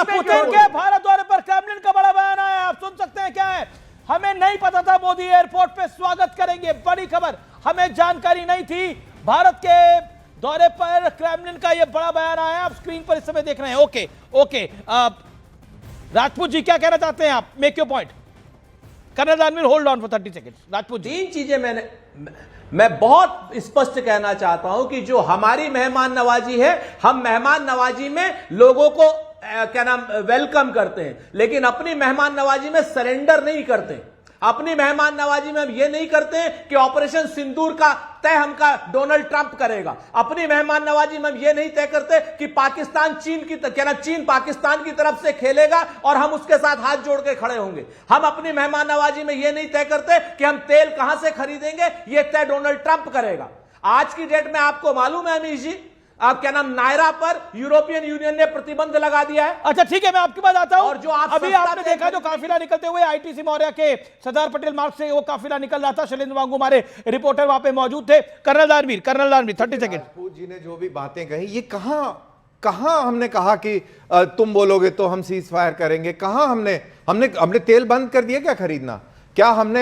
Putin के भारत दौरे पर क्रेमलिन का बड़ा बयान आया, आप सुन सकते हैं क्या है। हमें नहीं पता था मोदी एयरपोर्ट पे स्वागत करेंगे, बड़ी खबर, हमें जानकारी नहीं थी। भारत के दौरे पर क्रेमलिन का यह बड़ा बयान आया, आप स्क्रीन पर इस समय देख रहे हैं। ओके राजपूत जी क्या कहना चाहते हैं आप? Make your point. Colonel Danveer hold on for 30 seconds. Rajput ji, 3 चीजें मैं बहुत स्पष्ट कहना चाहता हूं कि जो हमारी मेहमान नवाजी है, हम मेहमान नवाजी में लोगों को क्या नाम वेलकम करते हैं, लेकिन अपनी मेहमान नवाजी में सरेंडर नहीं करते। अपनी मेहमान नवाजी में हम ये नहीं करते कि ऑपरेशन सिंदूर का तय हमका डोनाल्ड ट्रंप करेगा। अपनी मेहमान नवाजी में हम ये नहीं तय करते कि पाकिस्तान चीन पाकिस्तान की तरफ से खेलेगा और हम उसके साथ हाथ जोड़ के खड़े होंगे। हम अपनी मेहमान नवाजी में ये नहीं तय करते कि हम तेल कहां से खरीदेंगे, ये तय डोनाल्ड ट्रंप करेगा। आज की डेट में आपको मालूम है अमीश जी, आप क्या नाम नायरा पर यूरोपियन यूनियन ने प्रतिबंध लगा दिया है। अच्छा ठीक है, मैं आपकी बात आता हूं। और जो आप अभी आपने देखा जो काफिला निकलते हुए आईटीसी मौर्या के सरदार पटेल मार्ग से वो काफिला निकल रहा था, शैलेंद्र वांगू हमारे रिपोर्टर वहां पे मौजूद थे। कर्नल दानवीर 30 सेकंड। राजपूत जी ने जो भी बातें कही, ये कहां हमने कहा कि तुम बोलोगे तो हम सीज फायर करेंगे? कहां हमने तेल बंद कर दिया क्या खरीदना? क्या हमने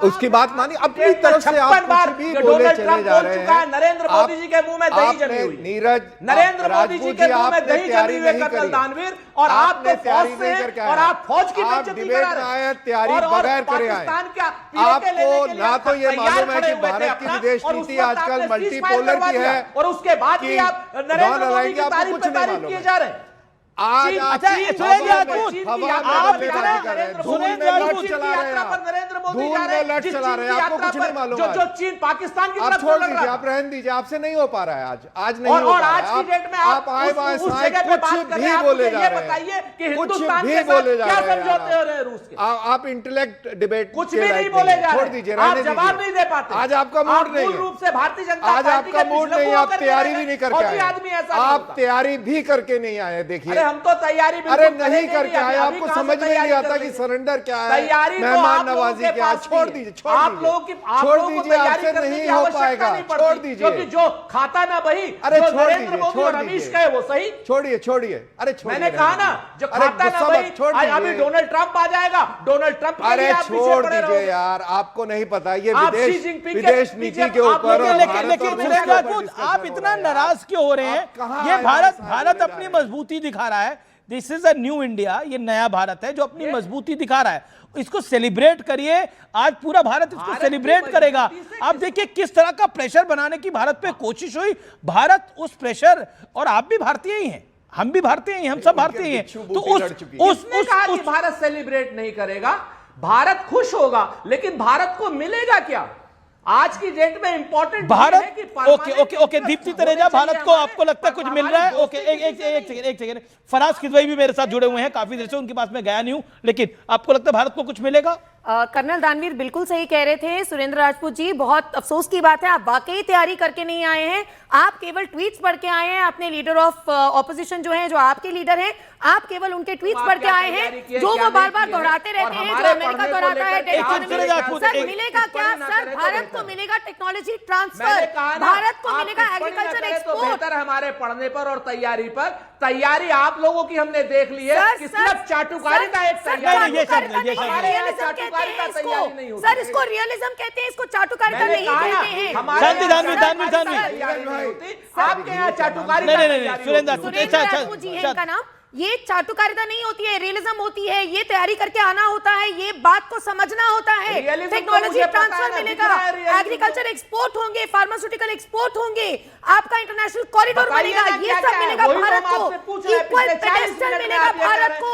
उसकी बात मानी? अपनी तरफ से आप कुछ भी बोले चले जा रहे हैं। नरेंद्र मोदी जी के मुंह में दही जमी हुई। नीरज, नरेंद्र मोदी जी के मुंह में दही जमी हुई कर्नल दानवीर, और आप तो फौज से हैं और आप फौज की बेइज्जती करा रहे हैं। तैयारी बगैर करे आए। आपको ना तो ये मालूम है कि भारत की विदेश नीति आजकल मल्टीपोलर की है, और उसके बाद भी आप नरेंद्र मोदी की तारीफ पे तारीफ किए जा रहे हैं। आज जो चीन पाकिस्तान की तरफ छोड़ दीजिए, आप रहने दीजिए, आपसे नहीं हो पा रहा है आज नहीं हो और पा आज रहा है। की डेट में आप आए बाएं साएं कुछ भी बोले जा रहे हैं, कुछ भी बोले जा रहे हैं। रूस के आप इंटेलेक्ट डिबेट कुछ भी नहीं बोले जा रहे, छोड़ दीजिए, आप जवाब नहीं दे पाते। आज आपका मूड नहीं है, रूप से भारतीय जनता आज आपका मूड नहीं है, आप तैयारी भी नहीं करके आए, आदमी ऐसा आप तैयारी भी करके नहीं आए। देखिए हम तो तैयारी अरे नहीं करके आए, आपको समझ में नहीं आता कि सरेंडर क्या है, मेहमान नवाजी क्या है। छोड़ दीजिए, आप लोगों की छोड़ दीजिए, आपसे नहीं हो पाएगा, छोड़ दीजिए, क्योंकि जो खाता ना वही, अरे छोड़ नरेंद्र मोदी और अमीश कहे वो सही। छोड़िए, अरे मैंने कहा ना, जो खाता ना वही, अभी डोनाल्ड ट्रंप आ जाएगा, डोनाल्ड ट्रंप अरे छोड़ दीजिए यार, आपको नहीं पता ये विदेश नीति के ऊपर। लेकिन आप इतना नाराज क्यों हो रहे हैं? ये भारत अपनी मजबूती दिखा रहा है। This is a new India, ये नया भारत है जो अपनी मजबूती दिखा रहा है। इसको सेलिब्रेट करिए, आज पूरा भारत इसको सेलिब्रेट करेगा। आप देखिए किस तरह का प्रेशर बनाने की भारत पे कोशिश हुई। भारत उस प्रेशर, और आप भी भारतीय ही हैं, हम भी भारतीय हैं, हम सब भारतीय हैं, तो उसने कहा कि भारत सेलिब्रेट नहीं करेगा, भारत खुश होगा, लेकिन भारत को मिलेगा क्या? आज की डेट में इंपॉर्टेंट भारत ओके दीप्ति तनेजा, भारत को आपको लगता है कुछ मिल रहा है? ओके एक सेकंड फराज खिदवई भी मेरे साथ जुड़े हुए हैं काफी देर से, उनके पास मैं गया नहीं हूं, लेकिन आपको लगता है भारत को कुछ मिलेगा? कर्नल दानवीर बिल्कुल सही कह रहे थे सुरेंद्र राजपूत जी। बहुत अफसोस की बात है, आप वाकई तैयारी करके नहीं आए हैं, आप केवल ट्वीट्स पढ़ के आए हैं। अपने लीडर ऑफ ऑपोजिशन जो हैं, जो आपके लीडर हैं, आप केवल उनके ट्वीट्स पढ़ के आए हैं जो वो बार बार दोहराते रहते हैं, जो अमेरिका दोहराता है। सर मिलेगा क्या? सर भारत को मिलेगा टेक्नोलॉजी ट्रांसफर, भारत को मिलेगा एग्रीकल्चर एक्सपोर्ट। हमारे पढ़ने पर और तैयारी पर, तैयारी आप लोगों की हमने देख ली है कि सिर्फ चाटुकारिता एक तैयारी। सर इसको रियलिज्म कहते हैं, इसको चाटुकारिता नहीं कहते हैं। आपके यहाँ चाटुकारिता नहीं सुरेंद्र राजपूत जी है इनका नाम। ये चाटुकारिता नहीं होती है, रियलिज्म होती है। ये तैयारी करके आना होता है, ये बात को समझना होता है। टेक्नोलॉजी ट्रांसफर मिलेगा, एग्रीकल्चर एक्सपोर्ट होंगे, फार्मास्यूटिकल एक्सपोर्ट होंगे, आपका इंटरनेशनल कॉरिडोर बनेगा, ये सब मिलेगा भारत को। इक्वल पेडेस्टल मिलेगा भारत को,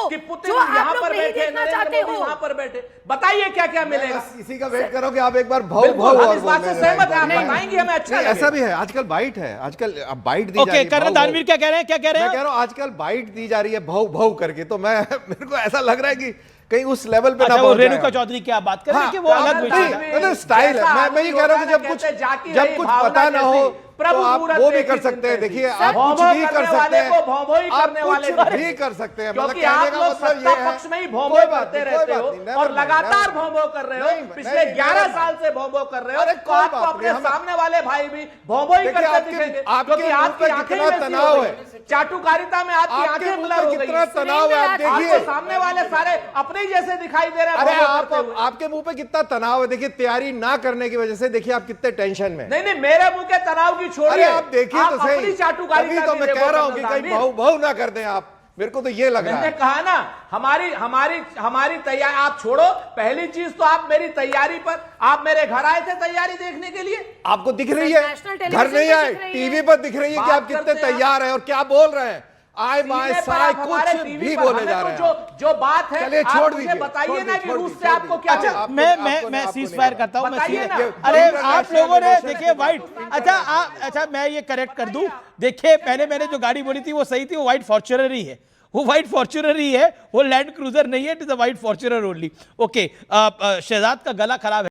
जो आप लोग नहीं देखना चाहते हो। वहां पर बैठे बताइए क्या क्या मिलेगा। इसी का वेट करोगे आप एक बार भाव और इस बात से सहमत हैं, आप बताएंगे हमें अच्छा लगेगा। ऐसा भी है, आजकल बाइट है, आजकल बाइट दी जा रही है। कर्नल दानवीर क्या कह रहे हैं? क्या कह रहे हैं? मैं कह रहा हूं आजकल बाइट दी जा रही है भाव करके, तो मेरे को ऐसा लग रहा है कि कहीं उस लेवल पे ना पहुंच जाए। रेणुका चौधरी की आप बात कर रहे हैं कि वो अलग स्टाइल है। मैं ये कह रहा हूं कि जब कुछ पता ना हो प्रभु तो आप मूरत वो भी देखी कर सकते हैं। चिंतन देखिए, सी। आप कुछ भौं-भौं भी कर करने सकते वाले हैं, को भौं-भौं ही आप करने वाले कुछ नहीं। भी कर सकते हैं। मतलब क्योंकि कहने आप का लोग मतलब सत्ता ये है, पक्ष में ही कोई भौं-भौं बात करते नहीं, रहते कोई हो बात नहीं, और never mind, लगातार never mind। भौं-भौं कर रहे हो। नहीं, पिछले नहीं, 11 never साल mind। से भौं-भौं कर रहे हो। अरे तो कोई आपको बात अपने नहीं, हमें- सामने वाले भाई भी भौं-भौं ही देखिए, करते आपके- दिखेंगे, आपके क्योंकि मुंह आपकी पे आंखें कितना ही वैसी तनाव हो है। गई। चाटुकारिता में आपकी आपके आंखें मुंह ब्लर पे हो गई। कितना तनाव है, आप देखिए। आपको सामने वाले सारे अपने ही जैसे दिखाई दे रहे हैं अरे भौं-भौं आप करते हुए। आपके मुंह पे कितना तनाव है। देखिए, तैयारी ना करने की वजह से देखिए आप कितने टेंशन में। नहीं नहीं, मेरे मुंह के तनाव की छोड़िए। अरे आप देखिए तो अपनी सही। चाटुकारिता तभी तो की मैं देखो, कह रहा हूं कि कर्नल कहीं दानवीर। बहु बहु ना कर दें आप। मेरे को तो ये लग रहा मैंने है। कहा ना, हमारी तैयारी आप छोड़ो। पहली चीज तो आप मेरी तैयारी पर, आप मेरे घर आए थे तैयारी देखने के लिए। आपको दिख रही है, नेशनल घर टेलीविजन नहीं पे आए, दिख रही है। टीवी पर दिख रही है कि बात आप कितने करते हैं तैयार हैं और क्या बोल रहे हैं। आए बाएं सीने पर साए आप हमारे कुछ टीवी भी पर बोले हमें जा तो रहे हैं। जो बात है, चलिए, आप छोड़ मुझे दीजिए, बताइए छोड़ ना दीजिए, कि छोड़ रूस दीजिए, से आपको छोड़ क्या दीजिए। मिला? आपको- मैं आपको मैं नहीं- मैं आपको सीज नहीं फायर लगा। करता हूं। मैं बताइए सीज- ना। अरे आप इंटरनेशनल लोगों ने रिलेशन देखिए की व्हाइट, बात अच्छा मैं ये करेक्ट कर दूं। देखिए, मैंने जो गाड़ी बोली थी वो सही थी, वो व्हाइट फॉर्च्यूनर ही है। वो व्हाइट फॉर्च्यूनर ही है, वो लैंड क्रूजर नहीं है। It is a white Fortuner only. Okay, Shahzad का गला खराब है।